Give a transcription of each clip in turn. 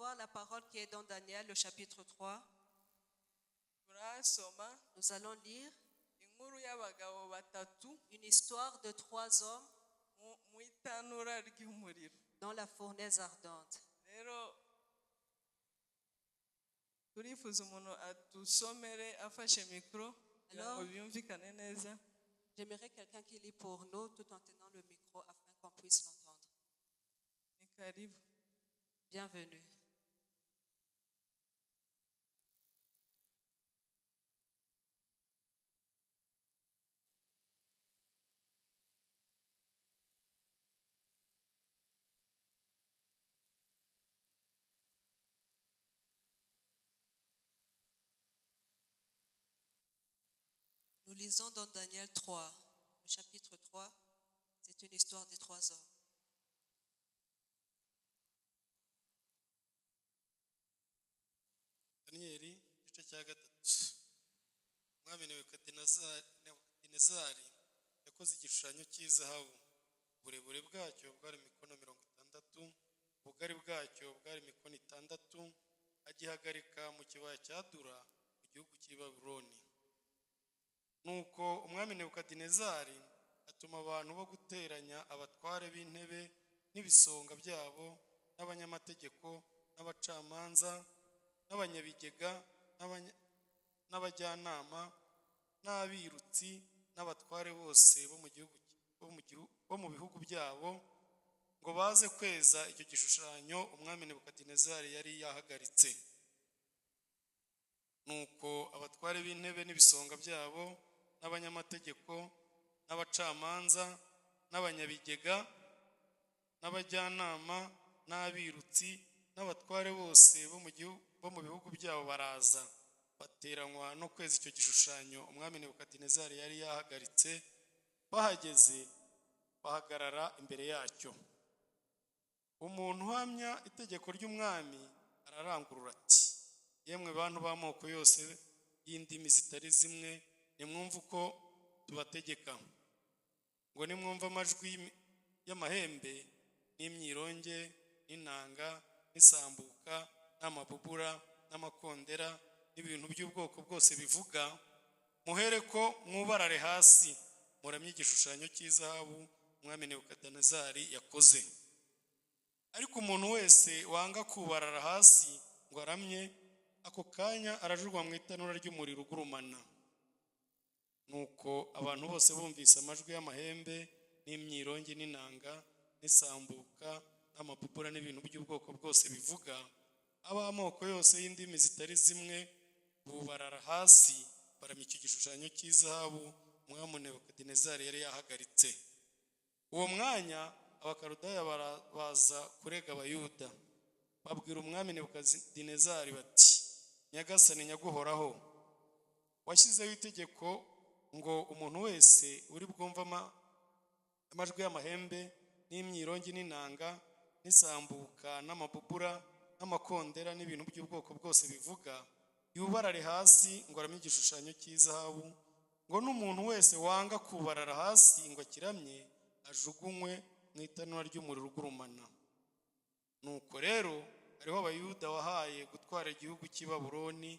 voir la parole qui est dans Daniel, le chapitre 3. Nous allons lire une histoire de 3 hommes dans la fournaise ardente. Alors, j'aimerais quelqu'un qui lit pour nous tout en tenant le micro afin qu'on puisse l'entendre. Bienvenue. Nous lisons dans Daniel 3, le chapitre 3, c'est une histoire des 3 hommes. Danieli igice cya gatatu. Umwami Nebukadinezari yakoze igishushanyo cy'izahabu. Uburebure bwacyo bwari mikono 60, ubugari bwacyo bwari mikono 6, agihagarika mu kibaya cya Dura mu gihugu cy'i Babuloni. Nuko umwami Nebukadinezari atuma abantu bo guteranya abatware b'intebe n'ibisonga byabo n'abanyamategeko n'abacamanza n'abanyabigega n'abajyanama n'abirutsi n'abatware bose bo mu bihugu byabo ngo baze kweza icyo gishushanyo umwami Nebukadinezari yari yahagaritse. Nuko abatware b'intebe n'ibisonga byabo n'abanyamategeko n'abacamanza n'abanyabigega n'abajyanama n'abirutsi n'abatware bose bo mu bihugu byabo baraza bateranywa no kweza icyo gishushanyo umwami Nebukadinezari yari yahagaritse. Bahageze bahagarara imbere yacyo. Umuntu uhamya itegeko ry'umwami ararangurura ati, yemwe bantu b'amoko yose y'indimi zitari zimwe, nimwumve uko tubategeka. Ngo nimwumve amajwi y'amahembe n'imyironge n'inanga n'isambuka n'amabubura n'amakondera n'ibintu by'ubwoko bwose bivuga, muhere ko mwubarare hasi muramye igishushanyo cy'izahabu umwami Nebukadinezari yakoze. Ariko umuntu wese wanga kubarara hasi ngo aramye, ako kanya arajurwa mu itanura ry'umuriro ugurumana. Nuko abantu bose bumvise amajwi y'amahembe n'imyironge n'inanga n'isambuka n'amabubura n'ibintu by'ubwoko bwose bivuga, ab'amoko yose y'indimi zitari zimwe bubarara hasi baramya icyo gishushanyo cy'izahabu umwami Nebukadinezari yari yahagaritse. Uwo mwanya abakaludaya baza kurega abayuda, babwira umwami Nebukadinezari bati, nyagasani nyaguhoraho, washyizeho itegeko ngo umuntu wese uri bwumva amajwi y'amahembe n'imyironge n'inanga n'isambuka n'amabubura n'amakondera n'ibintu by'ubwoko bwose bivuga, yubarare hasi ngo aramye igishushanyo cy'izahabu, ngo n'umuntu wese wanga kubarara hasi ngo akiramye ajugunywe mu itanura ry'umuriro ugurumana. Nuko rero hariho abayuda wahaye gutwara igihugu cy'i Babuloni,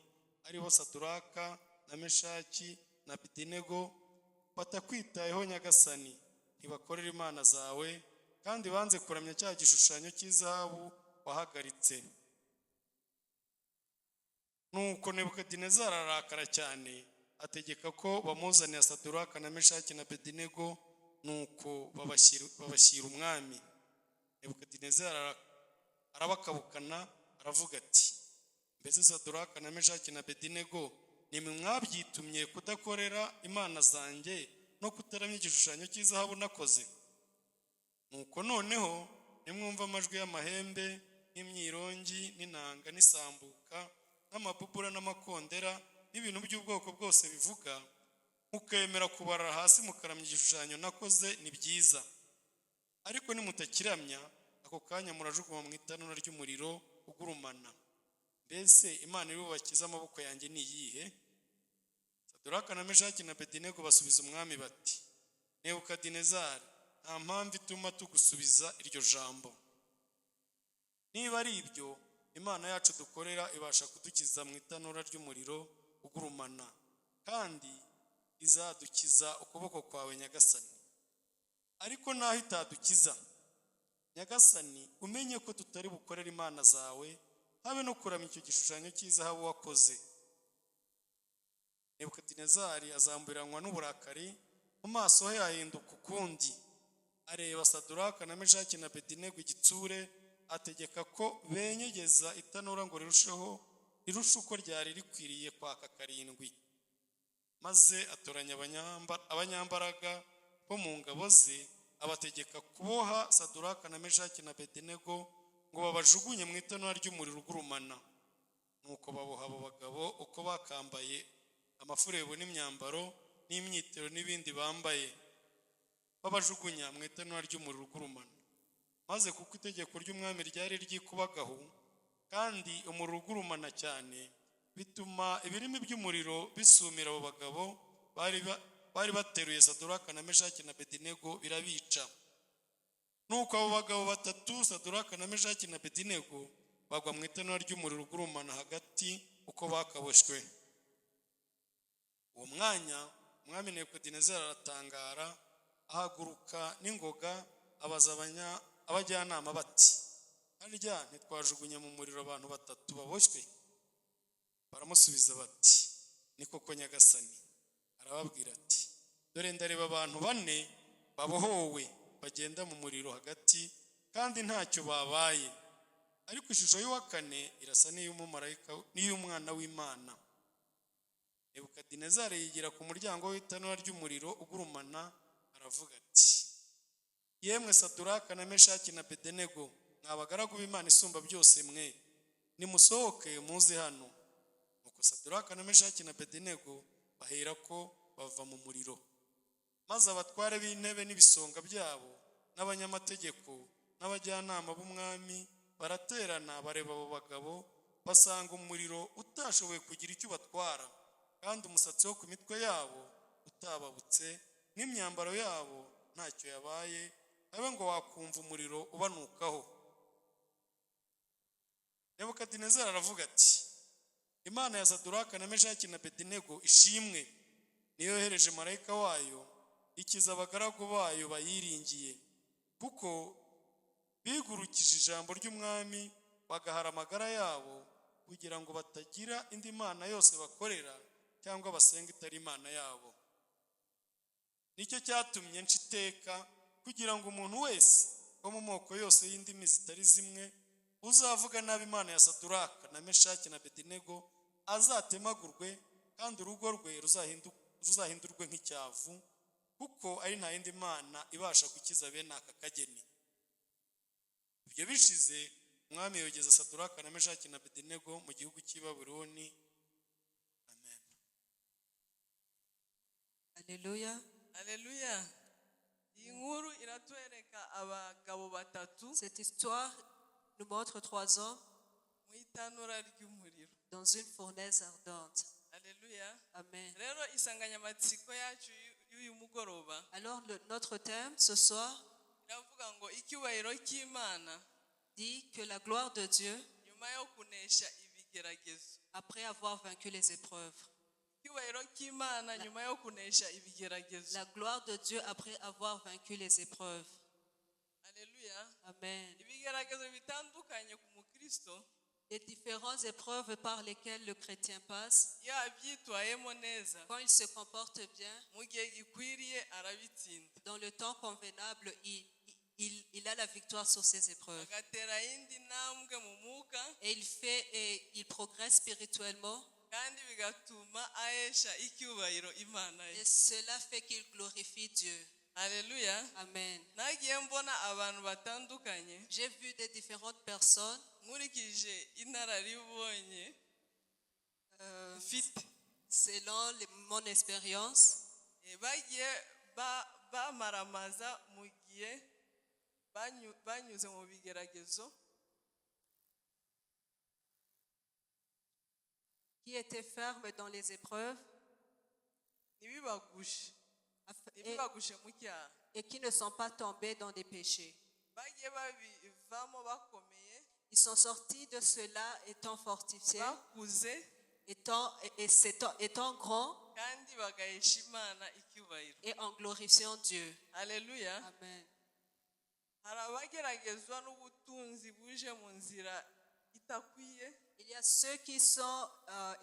aribo Saduraka na Meshaki na Abedenego, batakwitayeho nyagasani, ntibakorera imana zawe, kandi banze kuramya cya gishushanyo cy'izahabu wahagaritse. Nuko Nebukadinezari arakara cyane, ategeka ko bamuzanira Saduraka na Meshaki na Abedenego, nuko babashyira umwami. Nebukadinezari arabakabukana aravuga ati, mbese Saduraka na Meshaki na Abedenego, nimwe mwabyitumye kudakorera imana zanjye no kutaramya igishushanyo cy'izahabu nakoze? Nuko noneho nimwumva amajwi y'amahembe n'imyirongi n'inanga n'isambuka n'amabubura n'amakondera n'ibintu by'ubwoko bwose bivuga, mukemera kubarara hasi mukaramya igishushanyo nakoze, ni byiza. Ariko nimutakiramya, ako kanya murajugunywa mu itanura ry'umuriro ugurumana. Mbese imana iri bubakize amaboko yanjye ni iyihe? Saduraka na Meshaki na Abedenego basubiza umwami bati, Nebukadinezari, nta mpamvu ituma tugusubiza iryo jambo. Niba ari ibyo, imana yacu dukorera ibasha kudukiza mu itanura ry'umuriro ugurumana, kandi izadukiza ukuboko kwawe nyagasani. Ariko naho itadukiza nyagasani, umenye ko tutari bukorera imana zawe habe no kuramya icyo gishushanyo cy'izahabu wakoze. Nebukadinezari azamburanwa n'uburakari, mu maso he hahinduka ukundi, areba Saduraka na Meshaki na Abedenego igitsure, ategeka ko benyegeza itanura ngo rirushe uko ryari rikwiriye kwaka karindwi. Maze atoranya abanyambaraga bo mu ngabo ze, abategeka kuboha Saduraka na Meshaki na Abedenego ngo babajugunye mu itanura ry'umuriro ugurumana. Nuko baboha abo bagabo uko bakambaye amafurebo n'imyambaro n'imyitero n'ibindi bambaye, babajugunya mu itanura ry'umuriro ugurumana. Maze kuko itegeko ry'umwami ryari ryikubagahu kandi umuriro ugurumana cyane, bituma ibirimi by'umuriro bisumira abo bagabo bari bateruye Saduraka na Meshaki na Abedenego, birabica. Nuko abo bagabo batatu, Saduraka na Meshaki na Abedenego, bagwa mu itanura ry'umuriro ugurumana hagati uko bakaboshwe. Uwo mwanya umwami Nebukadinezari aratangara, ahaguruka n'ingoga, abaza abajyanama bati, harya ntitwajugunye mu muriro abantu batatu baboshywe? Baramusubiza bati, ni koko nyagasani. Arababwira ati, dore ndareba abantu 4 babohowe bagenda mu muriro hagati, kandi ntacyo babaye. Ariko ishusho y'uwa 4 irasa n'iy'umumarayika n'iy'umwana w'Imana. Nebukadinezari yigira ku muryango w'itanura ry'umuriro ugurumana, aravuga ati, yemwe Saduraka na Meshaki na Abedenego, mwabagaragu b'Imana isumba byose mwe, nimusohoke muze hano. Nuko Saduraka na Meshaki na Abedenego bahera ko bava mu muriro. Maze abatware b'intebe n'ibisonga byabo n'abanyamategeko n'abajyanama b'umwami baraterana, bareba abo bagabo, basanga umuriro utashoboye kugira icyo batwara, kandi umusatsi wo ku mitwe yabo utababutse, n'imyambaro yabo ntacyo yabaye, habe ngo wakumva umuriro ubanukaho. Nebukadinezari aravuga ati, Imana ya Saduraka na Meshaki na Abedenego ishimwe, niyo yohereje marayika wayo ikiza abagaragu bayo bayiringiye, kuko bigurukije ijambo ry'umwami bagahara amagara yabo, kugira ngo batagira indi mana yose bakorera cyangwa basenga itari imana yabo. Nicyo cyatumye nca iteka, kugira ngo umuntu wese wo mu moko yose y'indimi zitari zimwe uzavuga nabi Imana ya Saduraka na Meshaki na Abedenego azatemagurwe, kandi urugo rwe ruzahindurwe nk'icyavu, kuko ari nta yindi mana ibasha gukiza bene aka kageni. Ibyo bishize umwami yogeza Saduraka na Meshaki na Abedenego mu gihugu cy'i Babuloni. Amen. Alléluia. Alléluia. Iyi nkuru iratwereka abagabo batatu Cette histoire nous montre 3 hommes mu itanura ry'umuriro. dans une fournaise ardente. Alléluia. Amen. Rero insanganyamatsiko yacu y'uyu mugoroba Alors notre thème ce soir iravuga ngo icyubahiro cy'Imana dit que la gloire de Dieu nyuma yo kunesha ibigeragezo. après avoir vaincu les épreuves. Icyubahiro cy'Imana nyuma yo kunesha ibigeragezo. La gloire de Dieu après avoir vaincu les épreuves. Alléluia. Amen. Ibigeragezo bitandukanye ku mukristo Les différentes épreuves par lesquelles le chrétien passe, iyo abyitwayemo neza quand il se comporte bien, mu gihe gikwiriye arabitsinda, dans le temps convenable, il a la victoire sur ces épreuves. agatera indi ntambwe mu mwuka, Et il progresse spirituellement. kandi bigatuma ahesha icyubahiro Imana ye. Et cela fait qu'il glorifie Dieu. Haleluya. Amen. Nagiye mbona abantu batandukanye J'ai vu des différentes personnes nkurikije inararibonye mfite, selon mon expérience, bagiye bamaramaza mu gihe banyuze mu bigeragezo, qui étaient fermes dans les épreuves ntibibagushe mu cyaha, et qui ne sont pas tombés dans des péchés. bagiye babivamo bakomeye, Ils sont sortis de cela étant fortifiés, bakuze étant grands kandi bagahesha imana icyubahiro. et en glorifiant Dieu. Haleluya. Amen. Hari abageragezwa n'ubutunzi buje mu nzira itakwiye, Il y a ceux qui sont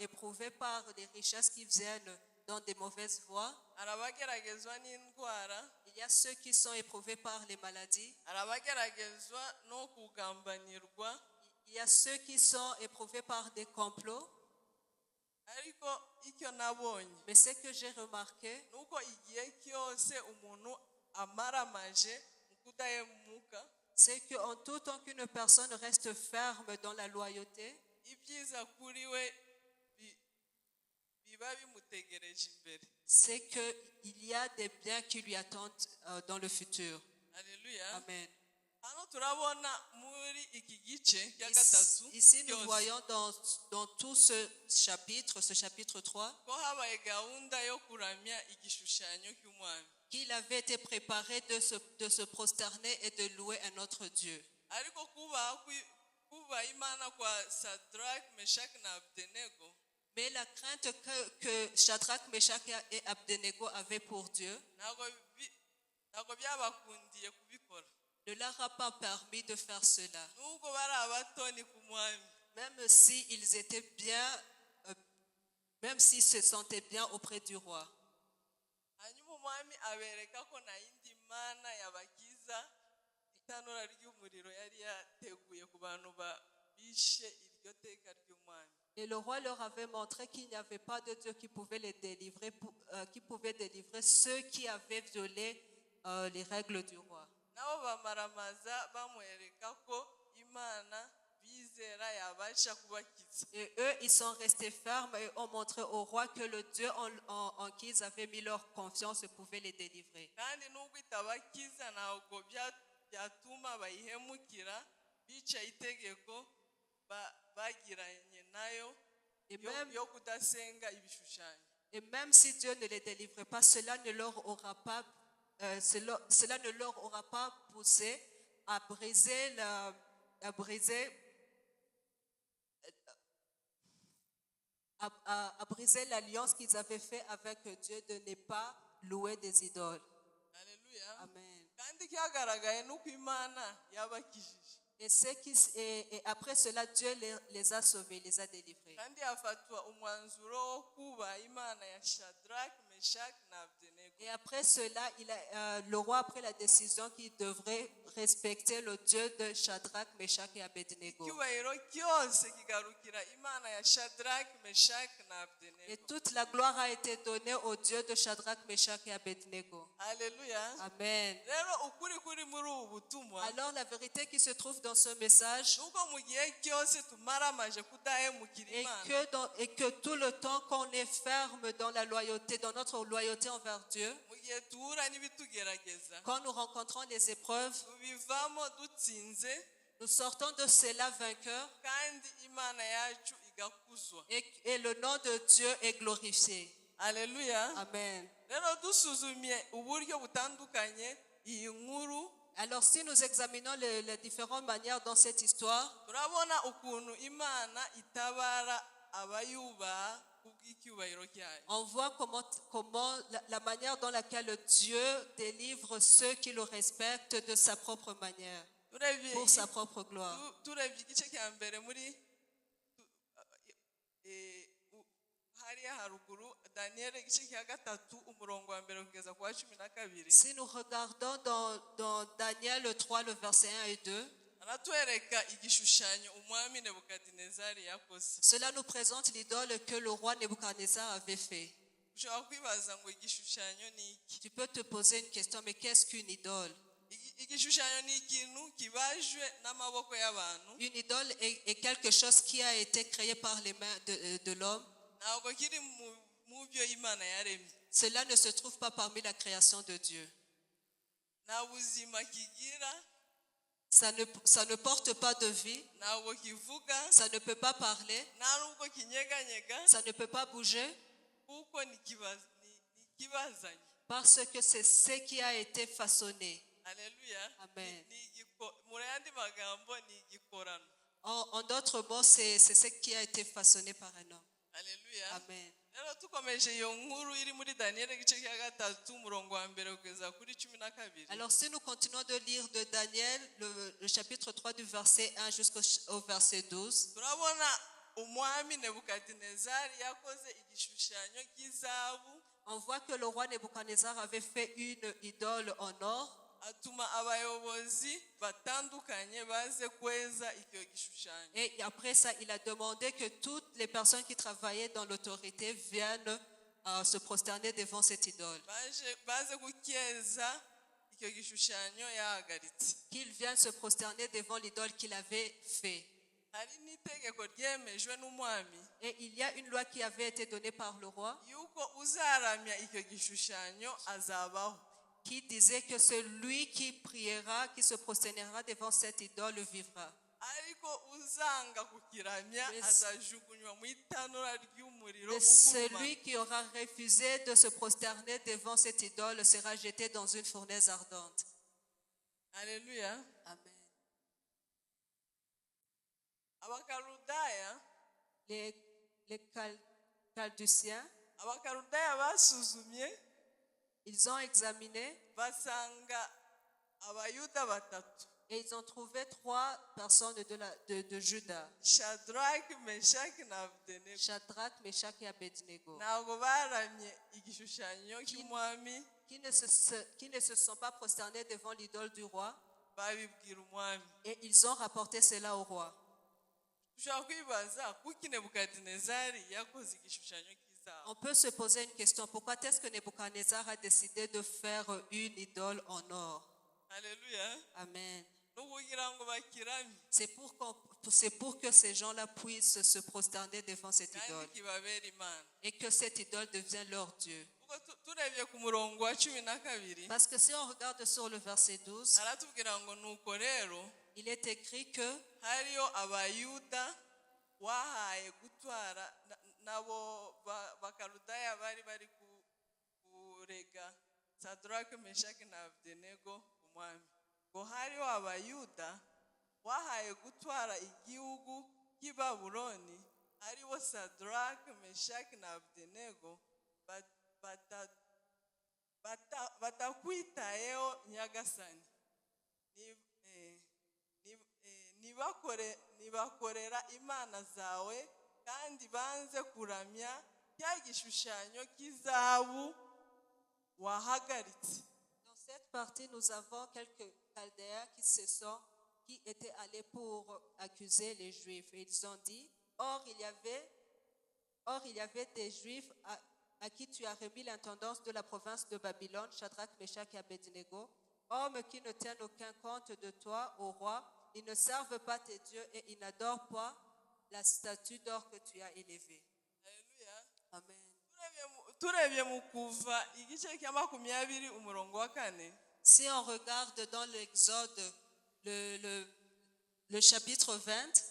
éprouvés par les richesses qui viennent dans des mauvaises voies. hari abageragezwa n'indwara, Il y a ceux qui sont éprouvés par les maladies. hari abageragezwa no kugambanirwa. Il y a ceux qui sont éprouvés par des complots. Ariko icyo nabonye Mais ce que j'ai remarqué, nuko igihe cyose umuntu amaramaje mu kudahemuka, c'est qu'en tout temps qu'une personne reste ferme dans la loyauté, ibyiza kuri we biba bimutegereje imbere. c'est qu'il y a des biens qui lui attendent dans le futur. Haleluya. Amen. Hano turabona muri iki gice cya Ici, gatatu ici, nous cyose voyons dans tout ce chapitre 3, ko habaye gahunda yo kuramya igishushanyo cy'umwami. qu'il avait été préparé de se prosterner et de louer un autre Dieu. Ariko kubaha imana kwa Sadrach, Meshach na Abdenego Mais la crainte que Shadrach, Meshach et Abdenego avaient pour Dieu ntabwo byabakundiye kubikora, ne leur a pas permis de faire cela. nubwo bari abatoni ku mwami. Même s'ils étaient bien, même s'ils se sentaient bien auprès du roi. Hanyuma umwami abereka ko nta yindi mana yabakiza itanura ry'umuriro yari yateguye ku bantu bishe iryo teka ry'umwami. Et le roi leur avait montré qu'il n'y avait pas de Dieu qui pouvait les délivrer, qui pouvait délivrer ceux qui avaient violé les règles du roi. Nabo bamaramaza bamwereka ko imana bizera yabasha kubakiza. Et eux, ils sont restés fermes et ont montré au roi que le Dieu en qui ils avaient mis leur confiance pouvait les délivrer. Kandi nubwo itabakiza ntabwo byatuma bayihemukira bica itegeko bagiranye nayo yo kudasenga ibishushanyo. Et même si Dieu ne les délivrait pas, cela ne leur aura pas poussé à briser l'alliance qu'ils avaient fait avec Dieu de ne pas louer des idoles. Haleluya. Amen. Kandi cyagaragaye nuko imana yabakijije. Et après cela, Dieu les a sauvés, les a délivrés. Kandi hafatwa umwanzuro wo kubaha imana ya Shadrach, Meshach na Abdenego. Et après cela, le roi a pris la décision qu'il devrait respecter le Dieu de Shadrach, Meshach et Abednego. Icyubahiro cyose kigarukira imana ya Shadrach, Meshach na Abdenego. Et toute la gloire a été donnée au Dieu de Shadrach, Meshach et Abednego. Alléluia. Amen. Rero ukuri kuri muri ubu butumwa Alors la vérité qui se trouve dans ce message nuko mu gihe cyose tumaramaje kudahemukira imana, et que tout le temps qu'on est ferme dans la loyauté, dans notre loyauté envers Dieu, mu gihe duhura n'ibitugerageza quand nous rencontrons les épreuves, tubivamo dutsinze nous sortons de cela vainqueurs kandi imana yacu igakuzwa. et le nom de Dieu est glorifié. Alléluia. Amen. Rero dusuzumye uburyo butandukanye iyi nkuru, Alors si nous examinons les différentes manières dans cette histoire, turabona ukuntu imana itabara abayubaha kubw'icyubahiro cyayo. on voit comment la manière dans laquelle Dieu délivre ceux qui le respectent de sa propre manière, pour sa propre gloire. Turebye igice cya mbere muri hariya haruguru, Daniel igice cya gatatu umurongo wa mbere kugeza ku wa 12. Si nous regardons dans Daniel 3, le verset 1 et 2, aratwereka igishushanyo umwami Nebukadinezari yakoze. cela nous présente l'idole que le roi Nebuchadnezzar avait fait. Ushobora kwibaza ngo igishushanyo ni iki? Tu peux te poser une question, mais qu'est-ce qu'une idole? Igishushanyo ni ikintu kibajwe n'amaboko y'abantu. Une idole est quelque chose qui a été créé par les mains de l'homme. Ntabwo kiri mu byo Imana yaremye. Cela ne se trouve pas parmi la création de Dieu. Nta buzima kigira, Ça ne porte pas de vie, ntabwo kivuga, ça ne peut pas parler, nta nubwo kinyeganyega, ça ne peut pas bouger, kuko ni kibazanye. parce que c'est ce qui a été façonné. Alléluia. Amen. Mu yandi magambo ni igikorano. En d'autres mots, c'est ce qui a été façonné par un homme. Alléluia. Amen. Rero tukomeje iyo nkuru iri muri Daniel igice cya gatatu umurongo wa mbere kugeza kuri 12. Alors si nous continuons de lire de Daniel, le chapitre 3 du verset 1 jusqu'au verset 12, turabona umwami Nebukadinezari yakoze igishushanyo cy'izahabu, on voit que le roi Nebuchadnezzar avait fait une idole en or. atuma abayobozi batandukanye baze kweza icyo gishushanyo. Et après ça, il a demandé que toutes les personnes qui travaillaient dans l'autorité viennent se prosterner devant cette idole. baze kucyeza icyo gishushanyo yahagaritse. Qu'ils viennent se prosterner devant l'idole qu'il avait fait. hari n'itegeko ryemejwe n'umwami, Et il y a une loi qui avait été donnée par le roi yuko uzaramya icyo gishushanyo azabaho, qui disait que celui qui priera, qui se prosternera devant cette idole vivra. ariko uzanga kukiramya azajugunywa mu itanura ry'umuriro Mais celui qui aura refusé de se prosterner devant cette idole sera jeté dans une fournaise ardente. Alléluia. Amen. Abakaludaya, Les Calduciens, abakaludaya basuzumye ils ont examiné basanga abayuda batatu, et ils ont trouvé 3 personnes de Juda. Shadrach, Meshach na Abednego. Shadrach, Meshach et Abednego. Ntabwo baramye igishushanyo cy'umwami, Qui ne se sont pas prosternés devant l'idole du roi. babibwira umwami. Et ils ont rapporté cela au roi. Dushobora kwibaza kuki Nebukadinezari yakoze igishushanyo cy'izahabu. On peut se poser une question. Pourquoi est-ce que Nebuchadnezzar a décidé de faire une idole en or? Alléluia. Amen. N'ukugira ngo bakiramye C'est pour que ces gens-là puissent se prosterner devant cette kandi idole. kibabera imana. Et que cette idole devienne leur Dieu. Kuko turebye ku murongo wa 12, Parce que si on regarde sur le verset 12, aratubwira ngo nuko rero il est écrit que hariyo abayuda wahaye gutwara nabo bakaludaya bari kurega Shadrach, Meshach na Abednego umwami, ngo hariyo abayuda wahaye gutwara igihugu cy'i Babuloni, aribo Shadrach, Meshach na Abednego batakwitayeho nyagasani, nibakorera imana zawe kandi banze kuramya cya gishushanyo cy'izahabu wahagaritse. dans cette partie, nous avons quelques Chaldéens qui étaient allés pour accuser les Juifs. Et ils ont dit, or il y avait des Juifs à qui tu as remis l'intendance de la province de Babylone, Shadrach, Meshach et Abednego, hommes qui ne tiennent aucun compte de toi, ô roi, ils ne servent pas tes dieux et ils n'adorent pas la statue d'or que tu as élevée. Alléluia. Amen. turebye mu kuva igice cya 20 umurongo wa 4, Si on regarde dans l'Exode, le chapitre 20,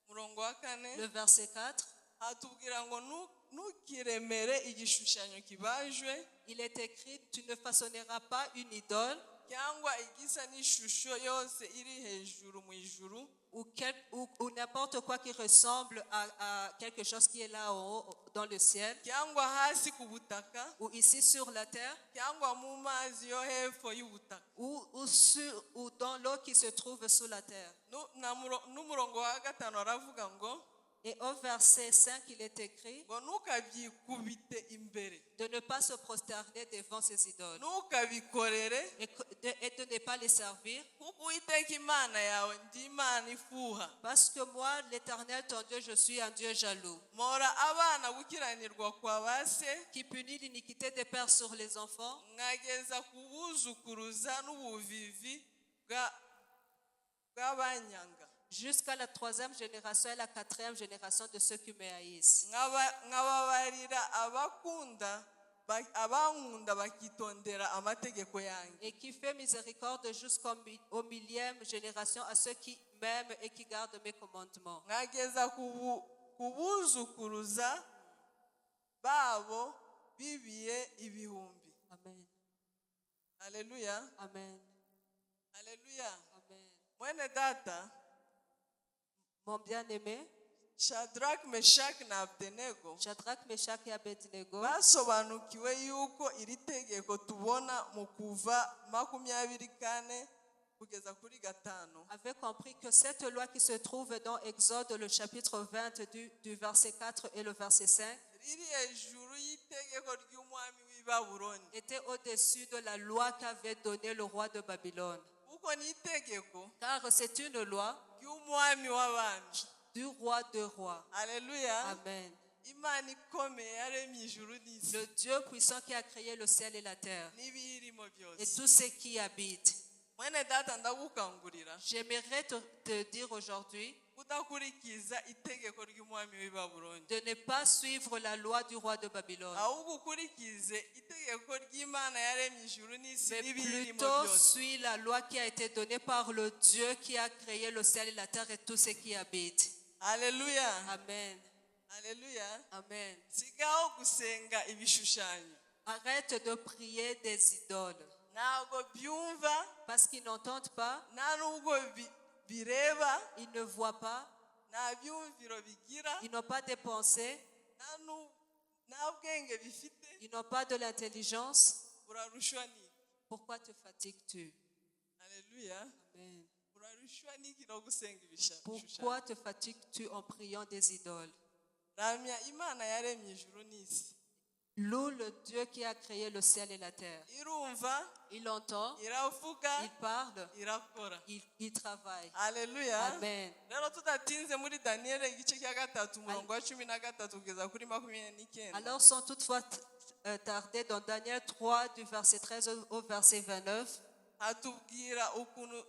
umurongo wa 4, le verset 4, hatubwira ngo ntukiremere igishushanyo kibajwe il est écrit, tu ne façonneras pas une idole cyangwa igisa n'ishusho yose iri hejuru mu ijuru ou n'importe quoi qui ressemble à quelque chose qui est là en haut dans le ciel cyangwa hasi ku butaka ou ici sur la terre cyangwa mu mazi yo hepfo y'ubutaka ou dans l'eau qui se trouve sous la terre. n'umurongo wa 5 aravuga ngo Et au verset 5, il est écrit ngo ntukabyikubite imbere, de ne pas se prosterner devant ces idoles ntukabikorere et de ne pas les servir. kuko Uwiteka Imana yawe ndi Imana ifuha, Parce que moi, l'Éternel, ton Dieu, je suis un Dieu jaloux, mpora abana gukiranirwa kwa base qui punit l'iniquité des pères sur les enfants, nkageza kubuzukuruza n'ubuvivi bw'abanyanga, jusqu'à la 3e génération et la 4e génération de ceux qui me haïssent. nkababarira abankunda bakitondera amategeko yanjye. Et qui fait miséricorde jusqu'au 1000e génération à ceux qui m'aiment et qui gardent mes commandements. nkageza kubuzukuruza babo bibiye ibihumbi. Amen. Alléluia. Amen. Alléluia. Amen. Mwene data, Mon bien-aimé, shadrach meshaki na abdenego Shadrach, Meshach et Abednego basobanukiwe yuko iri tegeko tubona mu kuva 24 kugeza kuri 5 avaient compris que cette loi qui se trouve dans Exode, le chapitre 20, du verset 4 et le verset 5, riri hejuru y'itegeko ry'umwami w'i Babuloni était au-dessus de la loi qu'avait donnée le roi de Babylone. kuko ni itegeko Car c'est une loi ry'umwami w'abami. du roi de rois. Haleluya. Amen. Imana ikomeye yaremye ijuru n'isi Le Dieu puissant qui a créé le ciel et la terre n'ibiyirimo et byose. tout ce qui y habite. Mwene data ndagukangurira J'aimerais te dire aujourd'hui kudakurikiza itegeko ry'umwami w'i Babuloni, de ne pas suivre la loi du roi de Babylone, ahubwo ukurikize itegeko ry'Imana yaremye ijuru n'isi mais n'ibiyirimo plutôt byose. suis la loi qui a été donnée par le Dieu qui a créé le ciel et la terre et tout ce qui y habite. Haleluya. Amen. Haleluya. Amen. Sigaho gusenga ibishushanyo, Arrête de prier des idoles ntabwo byumva parce qu'ils n'entendent pas, nta nubwo bireba, ils ne voient pas, nta byumviro bigira, ils n'ont pas de pensée, nta bwenge bifite. ils n'ont pas de l'intelligence. Urarushwa n'iki? Pourquoi te fatigues-tu? Haleluya. Amen. Urarushwa n'iki no gusenga ibishushanyo? Pourquoi te fatigues-tu en priant des idoles? Ramya Imana yaremye ijuru n'isi. Loue le Dieu qui a créé le ciel et la terre. Irumva, Il entend, iravuga, il parle, irakora. il travaille. Haleluya. Amen. Rero tudatinze muri Daniel igice cya 3 umurongo wa 13 kugeza kuri 29. Alors sans toutefois tarder dans Daniel 3 du verset 13 au verset 29, hatubwira ukuntu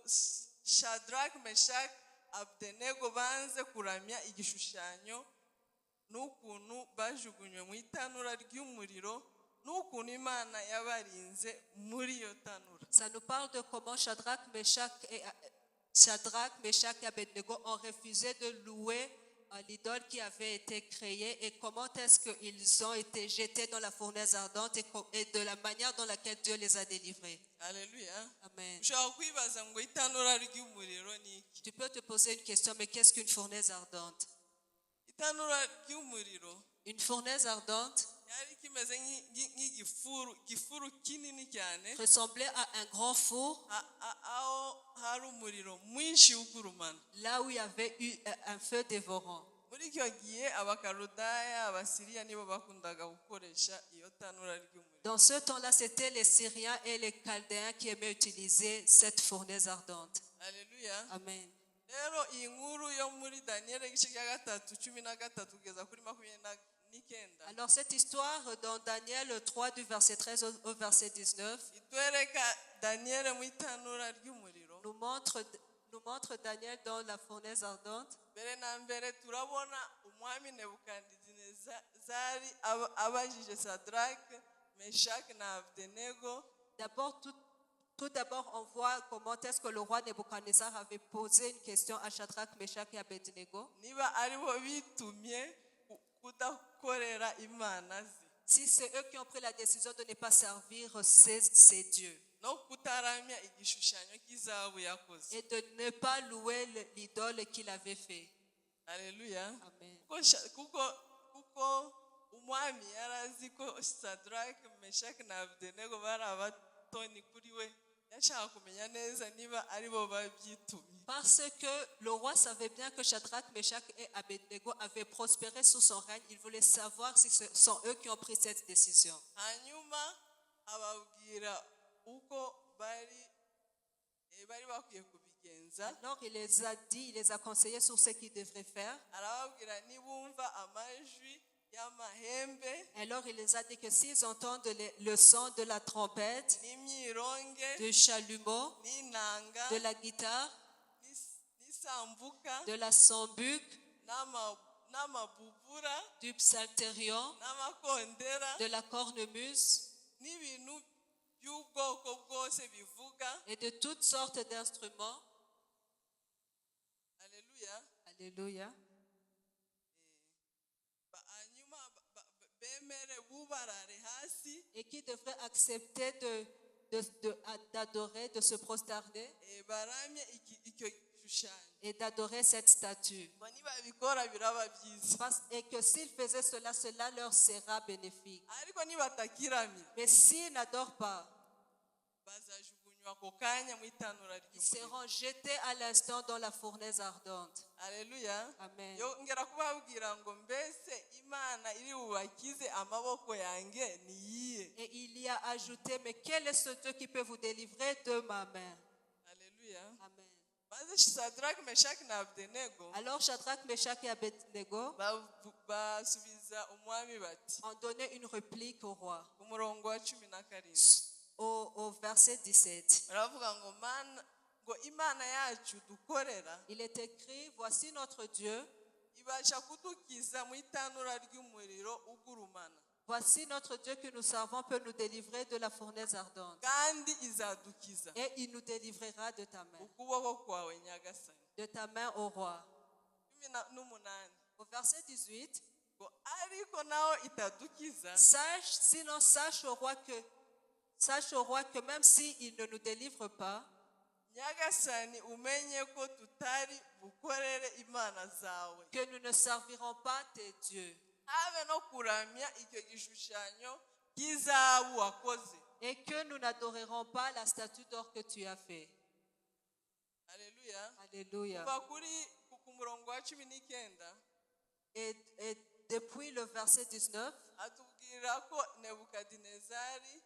Shadrach, Meshach, Abdenego banze kuramya igishushanyo n'ukuntu bajugunywe mu itanura ry'umuriro n'ukuntu Imana yabarinze muri iyo tanura. ça nous parle de comment Shadrach, Meshach et Abednego ont refusé de louer l'idole qui avait été créée et comment est-ce qu'ils ont été jetés dans la fournaise ardente et de la manière dans laquelle Dieu les a délivrés. Haleluya. Amen. Ushobora kwibaza ngo itanura ry'umuriro ni iki? Tu peux te poser une question, mais qu'est-ce qu'une fournaise ardente? Itanura ry'umuriro Une fournaise ardente yari kimeze nk'igifuru kinini cyane ressemblait à un grand four aho hari umuriro mwinshi ugurumana. là où il y avait eu un feu dévorant. Muri icyo gihe abakarudaya, abasiriya nibo bakundaga gukoresha iyo tanura ry'umuriro. Dans ce temps-là, c'était les Syriens et les Chaldéens qui aimaient utiliser cette fournaise ardente. Haleluya. Amen. Rero iyi nkuru yo muri Daniel igice cya 3:13 kugeza kuri 29. Alors cette histoire dans Daniel 3 du verset 13 au verset 19 itwereka Daniel mu itanura ry'umuriro. nous montre Daniel dans la fournaise ardente. Mbere na mbere turabona umwami Nebukadinezari abajije Shadrach, Meshach na Abdenego. D'abord, tout d'abord, on voit comment est-ce que le roi Nebuchadnezzar avait posé une question à Shadrach, Meshach et Abednego. Niba aribo bitumye kudakorera Imana ze. Si c'est eux qui ont pris la décision de ne pas servir ces dieux No kutaramya igishushanyo cy'izahabu yakoze. et de ne pas louer l'idole qu'il avait fait. Haleluya. Amen. Kuko umwami yarazi ko Shadrach, Meshach na Abdenego bari abatoni kuri we, yashaka kumenya neza niba aribo babyitumye. Parce que le roi savait bien que Shadrach, Meshach et Abednego avaient prospéré sous son règne. Il voulait savoir si ce sont eux qui ont pris cette décision. Hanyuma ababwira uko bari bakwiye kubigenza. Alors il les a dit, il les a conseillés sur ce qu'ils devraient faire. Arababwira nibumva amajwi y'amahembe. Alors il les a dit que s'ils entendent le son de la trompette, n'imyironge, du chalumeau, n'inanga, de la guitare, n'isambuka, de la sambuc, n'amabubura, du psalterion, n'amakondera, de la cornemuse n'ibintu by'ubwoko bwose bivuga. et de toutes sortes d'instruments. Haleluya. Alléluia. Hanyuma bemere bubarare hasi. Et qui devraient accepter d'adorer, de se prosterner. Baramye icyo gishushanyo et d'adorer cette statue. ngo nibabikora biraba byiza Et que s'ils faisaient cela, cela leur sera bénéfique. ariko nibatakiramira Mais s'ils n'adorent pas, bazajugunywa ako kanya mu itanura ils ry'umuriro. seront jetés à l'instant dans la fournaise ardente. Haleluya. Amen. Yongera kubabwira ngo mbese imana iri bubakize amaboko yanjye ni iyihe? Et il y a ajouté, mais quel est ce Dieu qui peut vous délivrer de ma main? Haleluya. Amen. maze Shadrach, Meshach na Abednego Alors Shadrach, Meshach et Abednego basubiza umwami bati ont donné une réplique au roi. ku murongo wa 17 Au verset 17. baravuga ngo ngo imana yacu dukorera Il est écrit, voici notre Dieu, ibasha kudukiza mu itanura ry'umuriro ugurumana voici notre Dieu que nous servons peut nous délivrer de la fournaise ardente. kandi izadukiza Et il nous délivrera de ta main. ukuboko kwawe nyagasani. De ta main au roi. 18 Au verset 18. ngo ariko naho itadukiza Sache au roi que même s'il ne nous délivre pas, nyagasani umenye ko tutari bukorere imana zawe que nous ne servirons pas tes dieux. habe no kuramya icyo gishushanyo cy'izahabu wakoze. Et que nous n'adorerons pas la statue d'or que tu as fait. Haleluya. Alléluia. kuva ku murongo wa 19 Et depuis le verset 19, atubwira ko Nebukadinezari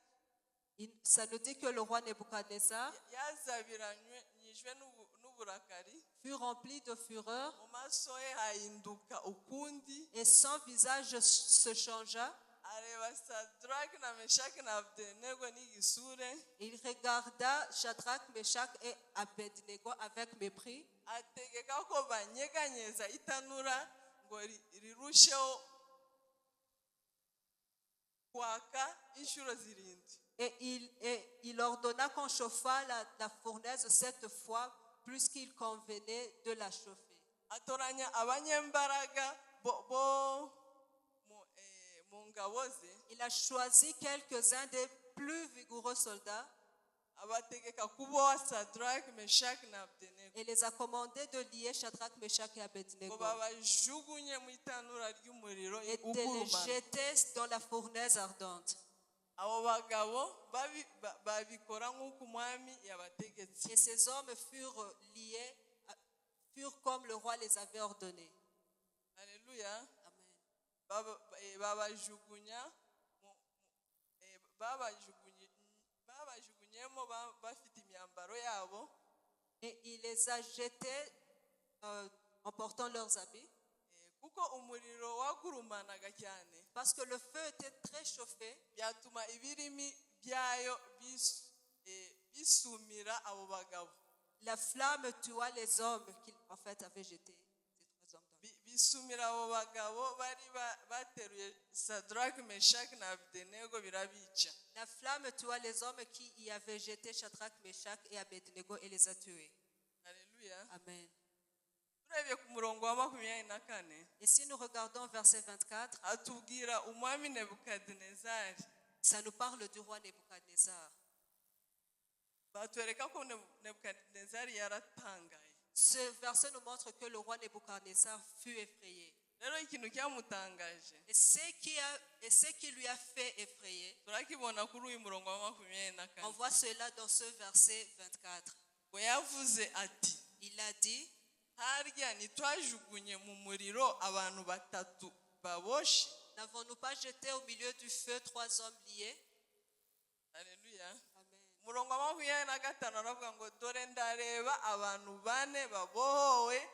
ça nous dit que le roi Nebuchadnezzar yazabiranyijwe n'uburakari fut rempli de fureur mu maso ye hahinduka ukundi et son visage se changea. areba Shadrach na Meshach na Abednego n'igisure Il regarda Shadrach, Meshach et Abednego avec mépris ategeka ko banyeganyeza itanura ngo rirusheho kwaka inshuro 7. et il ordonna qu'on chauffât la fournaise cette fois plus qu'il convenait de la chauffer. Atoranya abanyembaraga bo mu ngabo ze. Il a choisi quelques-uns des plus vigoureux soldats abategeka kuboha Shadrach, Meshach na Abednego et les a commandés de lier Shadrach, Meshach et Abednego ngo babajugunye mu itanura ry'umuriro et de les ugurumana. jeter dans la fournaise ardente. Abo bagabo babikora nk'uko umwami yabategetse. Et ces hommes furent liés, furent comme le roi les avait ordonnés. Haleluya. Amen. babajugunyemo bafite imyambaro yabo. Et il les a jetés en portant leurs habits. Kuko umuriro wagurumanaga cyane. Parce que le feu était très chauffé. Byatuma ibirimi byayo bisumira abo bagabo. La flamme tua les hommes qu'il en fait avait jetés. Ces 3 hommes dans le bisumira abo bagabo bari bateruye Shadrach, Meshach na Abednego birabica. La flamme tua les hommes qui y avaient jeté Shadrach, Meshach et Abednego et les a tués. Alléluia. Amen. Turebye ku murongo wa 24 Et si nous regardons verset 24, atubwira umwami Nebukadinezari. ça nous parle du roi Nebuchadnezzar. Batwereka ko Nebukadinezari yaratangaye. Ce verset nous montre que le roi Nebuchadnezzar fut effrayé. Rero ikintu cyamutangaje Et ce qui lui a fait effrayer, turakibona kuri uyu murongo wa 24. on voit cela dans ce verset 24. ngo yavuze ati Il a dit, harya ntitwajugunye mu muriro abantu batatu baboshe. n'avons-nous pas jeté au milieu du feu 3 hommes liés? Haleluya. Amen. Umurongo wa 25 aravuga ngo dore ndareba abantu 4 babohowe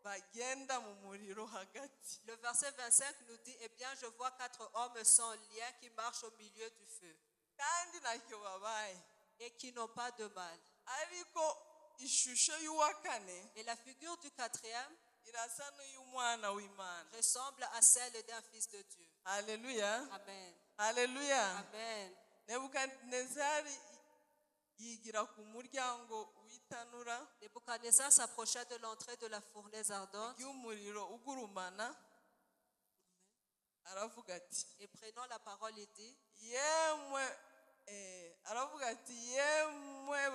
bagenda mu muriro hagati. Le verset 25 nous dit, eh bien, je vois 4 hommes sans lien qui marchent au milieu du feu kandi ntacyo babaye. et qui n'ont pas de mal. Ariko ishusho y'uwa kane Et la figure du 4e irasa n'iy'umwana w'Imana. ressemble à celle d'un fils de Dieu. Haleluya. Amen. Haleluya. Amen. Nebukadinezari yigira ku muryango w'itanura Nebuchadnezzar s'approcha de l'entrée de la fournaise ardente y'umuriro ugurumana aravuga ati et prenant la parole, il dit, yemwe aravuga ati yemwe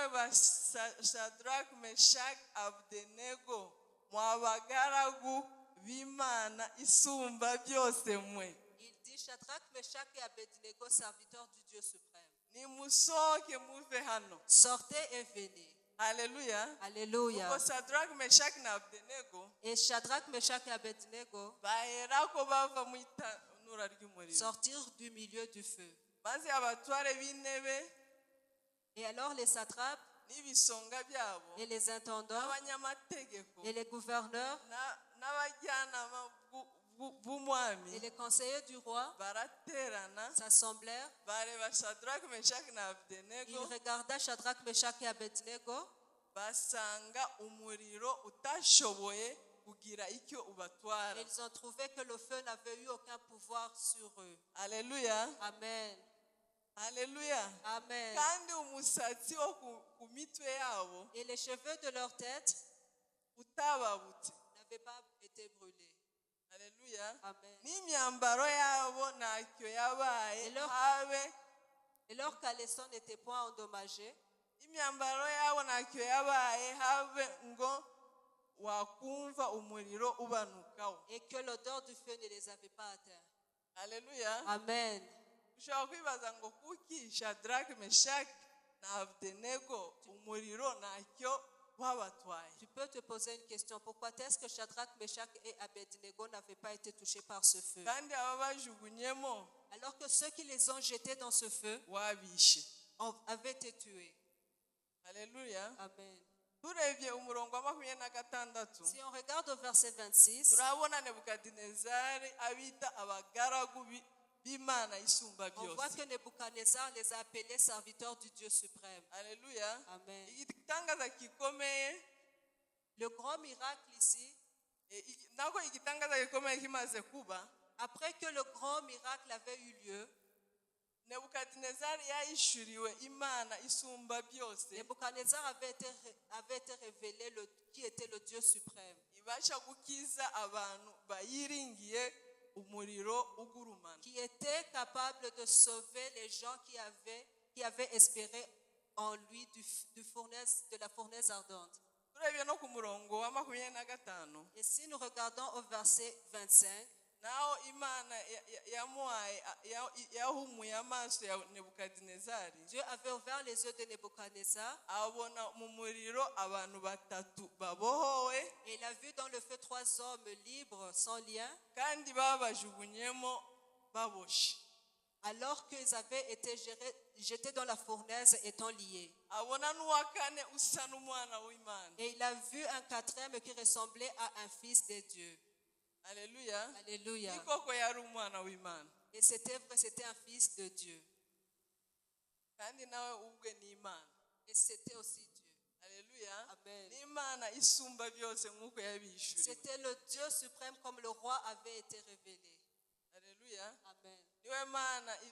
namwe ba Shadrach, Meshach, Abdenego, mwabagaragu b'Imana isumba byose mwe. Il dit Shadrach, Meshach et Abednego, serviteurs du Dieu suprême. Nimusohoke muve hano. Sortez et venez. Alléluia. Alléluia. Ubwo Shadrach, Meshach na Abdenego Et Shadrach, Meshach et Abednego baherako bava mu itanura ry'umuriro. sortirent du milieu du feu. Maze abatware b'intebe Et alors les satrapes n'ibisonga byabo et les intendants n'abanyamategeko et les gouverneurs n'abajyanama b'umwami et les conseillers du roi baraterana s'assemblèrent. bareba Shadrach, Meshach na Ils Abdenego regardaient Shadrach, Meshach et Abednego. basanga umuriro utashoboye kugira icyo ubatwara. Et ils ont trouvé que le feu n'avait eu aucun pouvoir sur eux. Alléluia. Amen. Alléluia. Amen. Kandi umusatsi wo ku mitwe yabo Et les cheveux de leur tête utababutse. n'avaient pas été brûlés. Alléluia. Amen. N'imyambaro yabo ntacyo yabaye habe. Et leurs caleçons n'étaient point endommagés. Imyambaro yabo ntacyo yabaye habe ngo wakumva umuriro ubanukaho. Et que l'odeur du feu ne les avait pas atteints. Alléluia. Amen. Ushobora kwibaza ngo kuki Shadrach, Meshach na Abdenego umuriro ntacyo wabatwaye. Tu peux te poser une question. Pourquoi est-ce que Shadrach, Meshach et Abednego n'avaient pas été touchés par ce feu? Kandi ababajugunyemo Alors que ceux qui les ont jetés dans ce feu wabishe. avaient été tués. Alléluia. Amen. Turebye umurongo wa 26 Si on regarde au verset 26, turabona Nebukadinezari abita abagaragu b'Imana isumba on voit byose. que Nebuchadnezzar les a appelés serviteurs du Dieu suprême. Alléluia. Amen. Igitangaza gikomeye Le grand miracle ici, nako igitangaza gikomeye kimaze kuba, après que le grand miracle avait eu lieu, Nebukadinezari yayishuriwe Imana isumba byose. Nebuchadnezzar avait été révélé qui était le Dieu suprême, Ibasha gukiza abantu bayiringiye umuriro ugurumana. qui était capable de sauver les gens qui avaient espéré en lui de la fournaise ardente. Turebye no ku murongo wa 25 Et si nous regardons au verset 25, naho Imana yahumuye amaso ya Nebukadinezari, Dieu avait ouvert les yeux de Nebuchadnezzar abona mu muriro abantu batatu babohowe et il a vu dans le feu 3 hommes libres, sans lien, kandi babajugunyemo baboshe. alors qu'ils avaient été jetés dans la fournaise étant liés. Abona n'uwa kane usa n'umwana w'Imana. Et il a vu un 4e qui ressemblait à un fils de Dieu. Alléluia. Alléluia. Ikoko yari umwana w'Imana Et c'était vrai, c'était un fils de Dieu. kandi nawe ubwe ni Imana. Et c'était aussi Dieu. Alléluia. Amen. N'Imana isumba byose nk'uko yabishuriwe. C'était le Dieu suprême comme le roi avait été révélé. Alléluia. Amen.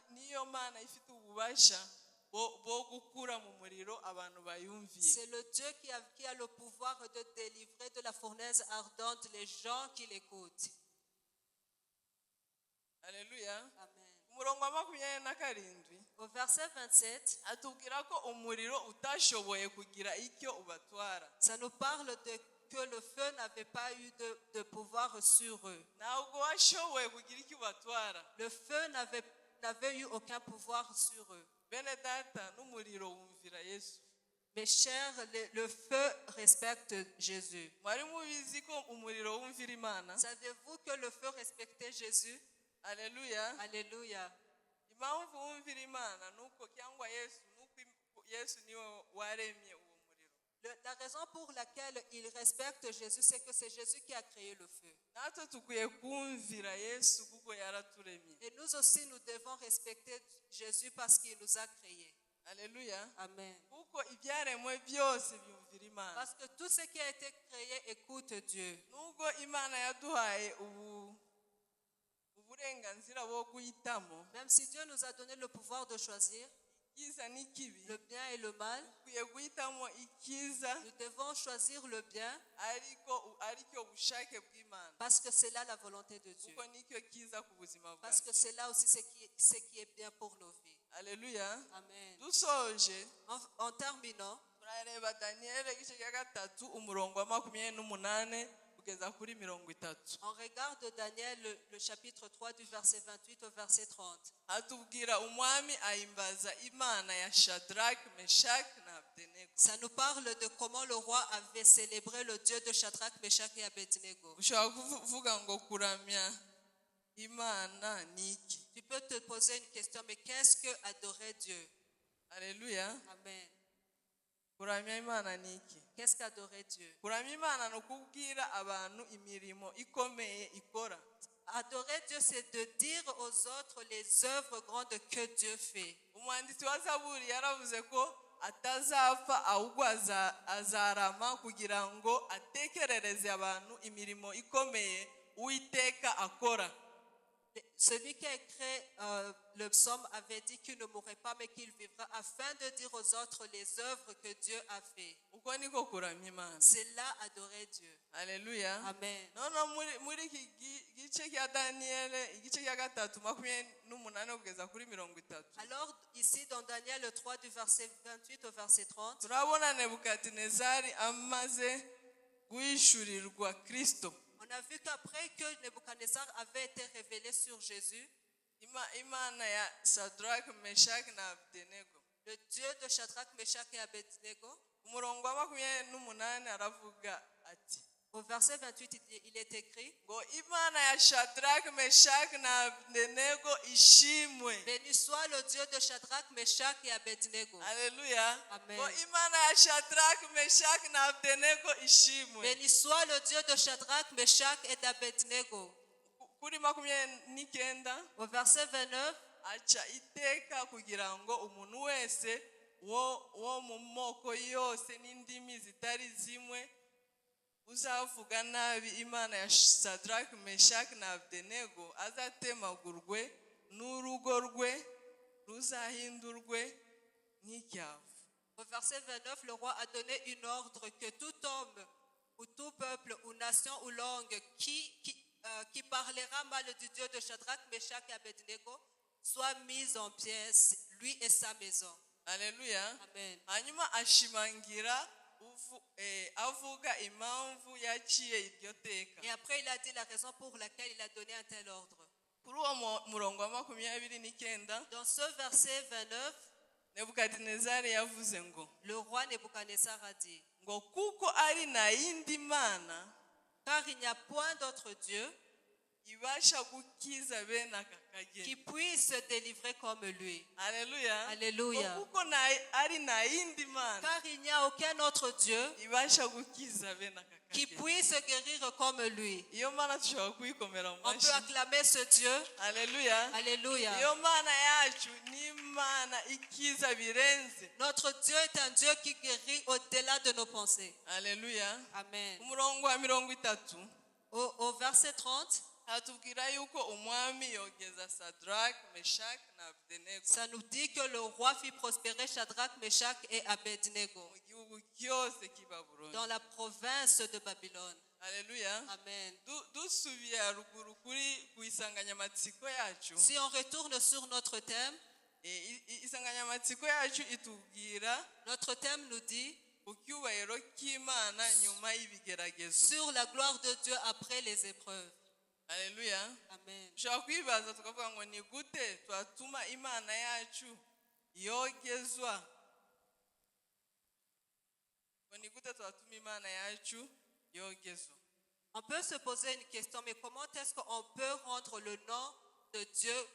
Niyo Mana ifite ububasha bwo gukura mu muriro abantu bayumviye. C'est le Dieu qui a le pouvoir de délivrer de la fournaise ardente les gens qui l'écoutent. Alléluia. Amen. Umurongo wa 27 Au verset 27, atubwira ko umuriro utashoboye kugira icyo ubatwara. ça nous parle de que le feu n'avait pas eu de pouvoir sur eux. Ntabwo washoboye kugira icyo ubatwara. Le feu n'avait eu aucun pouvoir sur eux. Bene data n'umuriro wumvira Yesu. Mes chers, le feu respecte Jésus. Mwari mubizi ko umuriro wumvira Imana? Savez-vous que le feu respectait Jésus? Alléluia. Alléluia. Impamvu wumvira Imana nuko cyangwa Yesu niwe waremye uwo muriro. La raison pour laquelle il respecte Jésus, c'est que c'est Jésus qui a créé le feu. Natwe tukwiye kumvira Yesu kuko yaraturemye. Et nous aussi, nous devons respecter Jésus parce qu'il nous a créés. Alléluia. Amen. Kuko ibyaremwe byose byumvira Imana. Parce que tout ce qui a été créé écoute Dieu. Nubwo Imana yaduhaye uburenganzira bwo guhitamo, Même si Dieu nous a donné le pouvoir de choisir icyiza n'ikibi, le bien et le mal, ukwiye guhitamo icyiza nous devons choisir le bien aricyo bushake bw'Imana. parce que c'est là la volonté de Dieu. Kuko nicyo cyiza ku buzima Parce bwacu. que c'est là aussi ce qui est bien pour nos vies. Alléluia. Amen. Dusoje En terminant, turareba daniyeli igice cya gatatu umurongo wa 28 kugeza kuri 30. On regarde Daniel le chapitre 3 du verset 28 au verset 30. atubwira umwami ahimbaza imana ya Shadrach, Meshach na Abednego. Ça nous parle de comment le roi avait célébré le Dieu de Shadrach, Meshach et Abednego. ushobora kuvuga ngo kuramya imana ni iki? Tu peux te poser une question, mais qu'est-ce que adorer Dieu? Alléluia. Amen. kuramya imana ni iki? Qu'est-ce qu'adorer Dieu? kuramya imana ni ukubwira abantu imirimo ikomeye ikora. Adorer Dieu, c'est de dire aux autres les œuvres grandes que Dieu fait. umwanditsi wa zaburi yaravuze ko atazapfa ahubwo azarama kugira ngo atekerereze abantu imirimo ikomeye uwiteka akora. Celui qui a écrit le psaume avait dit qu'il ne mourrait pas, mais qu'il vivra afin de dire aux autres les œuvres que Dieu a fait. uko niko kuramya imana. C'est là adorer Dieu. Alléluia. Amen. noneho muri iki gice cya daniyeli igice cya gatatu 28 kugeza kuri 30. Alors, ici dans Daniel le 3 du verset 28 au verset 30, turabona nebukadinezari amaze guhishurirwa Kristo. on a vu qu'après que Nebuchadnezzar avait été révélé sur Jésus, imana ya Shadrach, Meshach na Abednego, le Dieu de Shadrach, Meshach et Abednego, umurongo wa 28 aravuga ati, au verset 28, il est écrit, ngo imana ya Shadrach, Meshach na Abednego ishimwe. béni soit le Dieu de Shadrach, Meshach et Abednego. Alléluia. Amen. ngo imana ya Shadrach, Meshach na Abednego ishimwe. Béni soit le Dieu de Shadrach, Meshach et d'Abednego. kuri 29 Au verset 29, aca iteka kugira ngo umuntu wese wo mu moko yose n'indimi zitari zimwe uzavuga nabi imana ya Shadrach, Meshach na Abednego azatemagurwe n'urugo rwe ruzahindurwe nk'icyavu. au verset 29, le roi a donné une ordre que tout homme ou tout peuple ou nation ou langue qui parlera mal du Dieu de Shadrach, Meshach et Abednego soit mis en pièces, lui et sa maison. Alléluia. Amen. hanyuma ashimangira avuga impamvu yaciye iryo teka. Et après, il a dit la raison pour laquelle il a donné un tel ordre. kuri uwo murongo wa 29 Dans ce verset 29, nebukadinezari yavuze ngo le roi Nebuchadnezzar a dit, ngo kuko ari na yindi mana car il n'y a point d'autre Dieu ibasha gukiza bene aka qui kageni. puisse se délivrer comme lui. Alléluia. Alléluia. ngo kuko ari na yindi mana Car il n'y a aucun autre Dieu ibasha gukiza bene aka qui kageni. puisse guérir comme lui. iyo mana tushobora kuyikomera mu On peut mashyi. acclamer ce Dieu. Alléluia. Alléluia. iyo mana yacu ni imana ikiza birenze. Notre Dieu est un Dieu qui guérit au-delà de nos pensées. Alléluia. Amen. umurongo wa 30 Au verset 30, atubwira yuko umwami yogeza Shadrach, Meshach na Abednego ça nous dit que le roi fit prospérer Shadrach, Meshach et Abednego mu gihugu cyose cy'i Babuloni. dans la province de Babylone. Alléluia. Amen. dusubiye haruguru ku isanganyamatsiko yacu. Si on retourne sur notre thème, isanganyamatsiko yacu itubwira notre thème nous dit ku cyubahiro cy'Imana nyuma y'ibigeragezo. sur la gloire de Dieu après les épreuves. Alléluia. Amen. dushobora kwibaza tukavuga ngo ni gute twatuma imana yacu yogezwa? ngo ni gute twatuma imana yacu yogezwa? On peut se poser une question, mais comment est-ce qu'on peut rendre le nom de Dieu,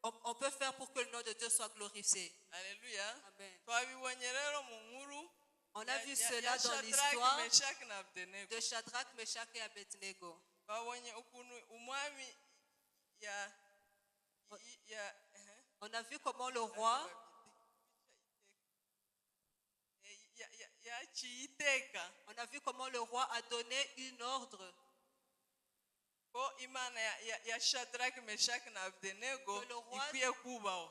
on peut faire pour que le nom de Dieu soit glorifié? Alléluia. Amen. twabibonye rero mu nkuru On a vu ya cela dans Shadrach, l'histoire Meshach na Abednego. de Shadrach, Meshach et Abednego. twabonye ukuntu umwami On a vu comment le roi yaciye iteka On a vu comment le roi a donné une ordre ko imana ya Shadrach, Meshach na Abednego Que le roi- ikwiye kubaho.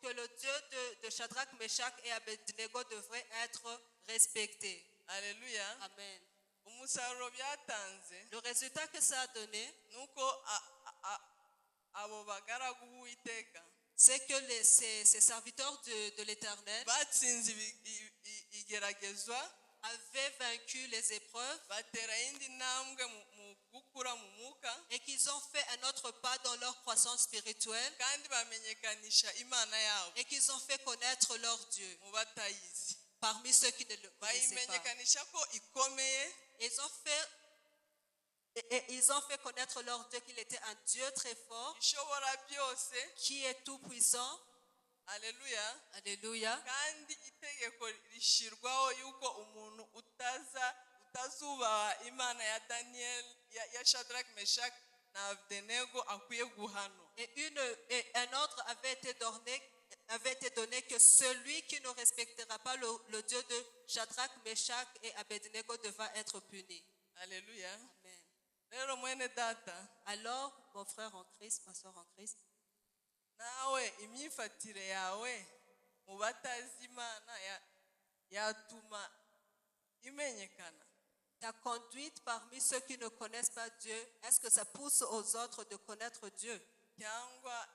que le Dieu de Shadrach, Meshach et Abednego devrait être respecté. Alléluia. Amen. umusaruro byatanze Le résultat que ça a donné, nuko abo bagaragu b'Uwiteka c'est que ces serviteurs de l'Éternel, batsinze bigeragezwa avaient vaincu les épreuves batera indi ntambwe mu gukura mu mwuka et qu'ils ont fait un autre pas dans leur croissance spirituelle kandi bamenyekanisha imana yabo et qu'ils ont fait connaître leur Dieu mu batayizi parmi ceux qui ne le connaissaient pas. bayimenyekanisha ko ikomeye Ils ont fait connaître leur Dieu qu'il était un Dieu très fort, ishobora byose qui est tout puissant. Haleluya. Alléluia. kandi itegeko rishirwaho yuko umuntu utazubaha imana ya Daniel ya Shadrach Meshach na Abednego akwiye guhanwa. Et un ordre avait été donné que celui qui ne respectera pas le Dieu de Shadrach, Meshach et Abednego devra être puni. Alléluia. Amen. Rero mwene data, Alors, mon frère en Christ, ma soeur en Christ, nawe imyifatire yawe mu batazi imana yatuma imenyekana. ta conduite parmi ceux qui ne connaissent pas Dieu, est-ce que ça pousse aux autres de connaître Dieu? Cyangwa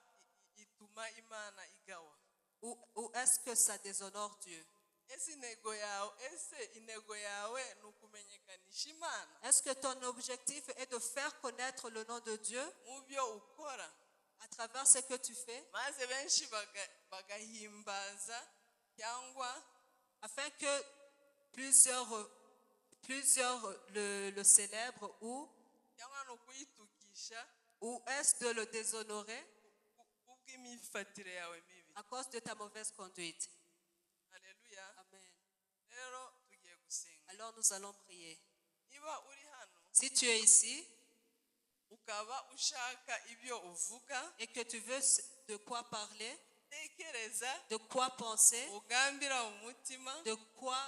ituma imana igawa. Ou est-ce que ça déshonore Dieu? Ese intego yawe ni ukumenyekanisha imana Est-ce que ton objectif est de faire connaître le nom de Dieu mu byo ukora à travers ce que tu fais, maze benshi bagahimbaza cyangwa afin que plusieurs le célèbrent, cyangwa ni ukuyitukisha ou est-ce de le déshonorer kubw'imyifatire yawe mibi? à cause de ta mauvaise conduite? Haleluya. Amen. Rero tugiye gusenga. Alors nous allons prier. Niba uri hano Si tu es ici ukaba ushaka ibyo uvuga et que tu veux de quoi parler, tekereza de quoi penser, ugambira mu mutima de quoi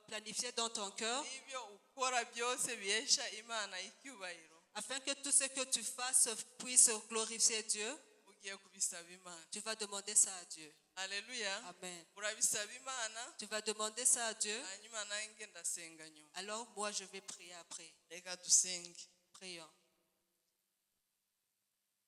planifier dans ton cœur, n'ibyo ukora byose bihesha imana icyubahiro, afin que tout ce que tu fasses puisse glorifier Dieu, ugiye kubisaba imana. tu vas demander ça à Dieu. Haleluya. Amen. Urabisaba imana, Tu vas demander ça à Dieu. hanyuma nanjye ndasenga nyuma. Alors moi je vais prier après. Reka dusenge. Prions.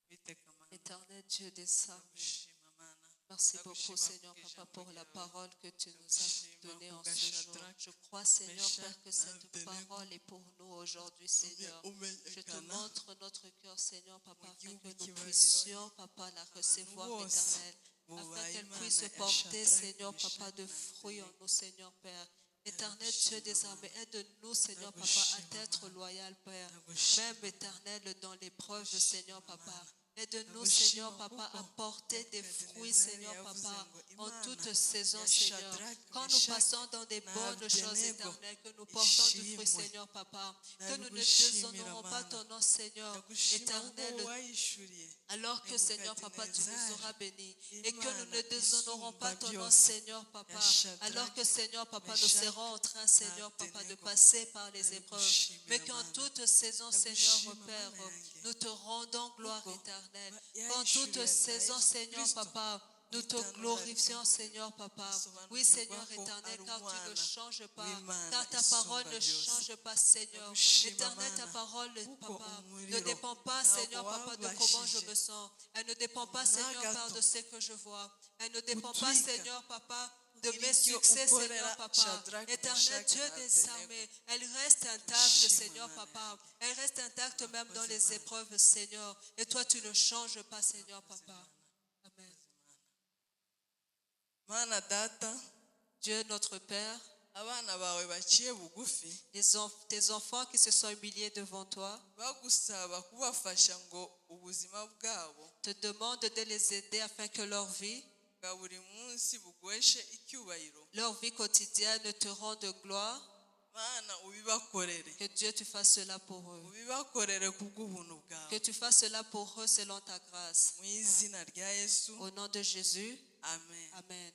Uwiteka Mana, Éternel Dieu des armées, ndagushima Mana. merci beaucoup Seigneur Papa pour la parole que tu nous as donnée en ce jour. Je crois Seigneur Père que cette parole est pour nous aujourd'hui Seigneur. Je te montre notre cœur Seigneur Papa afin que nous puissions Papa la recevoir éternelle. Afin qu'elle puisse porter Seigneur Papa de fruits en nous Seigneur Père. Éternel Dieu des armées, aide-nous Seigneur Papa à être loyal Père. Même éternel dans l'épreuve Seigneur Papa. Aide-nous, Seigneur Papa, à porter des fruits, Seigneur Papa, en toute saison, Seigneur. Quand nous passons dans des bonnes choses éternelles, que nous portons du fruit, Seigneur Papa, que nous ne déshonorons pas ton nom, Seigneur éternel, alors que, Seigneur Papa, tu nous auras bénis, et que nous ne déshonorons pas ton nom, Seigneur Papa, alors que, Seigneur Papa, nous serons en train, Seigneur Papa, de passer par les épreuves, mais qu'en toute saison, Seigneur Père, nous te rendons gloire éternelle. En toute saison, Seigneur Papa, nous te glorifions, Seigneur Papa. Oui, Seigneur éternel, car tu ne changes pas, car ta parole ne change pas, Seigneur. Éternel, ta parole, Papa, ne dépend pas, Seigneur Papa, de comment je me sens. Elle ne dépend pas, Seigneur Père, de ce que je vois. Elle ne dépend pas, Seigneur Papa, de mes succès, Seigneur Papa. Éternel Dieu des armées, elle reste intacte, Seigneur Papa. Elle reste intacte même dans les épreuves, Seigneur. Et toi, tu ne changes pas, Seigneur Papa. Amen. Mana data, Dieu notre Père, abana bawe baciye bugufi tes enfants qui se sont humiliés devant toi, bagusaba kubafasha ngo ubuzima bwabo te demandent de les aider afin que leur vie quotidienne te rende gloire. Que Dieu te fasse cela pour eux. Que tu fasses cela pour eux selon ta grâce. Au nom de Jésus. Amen. Amen.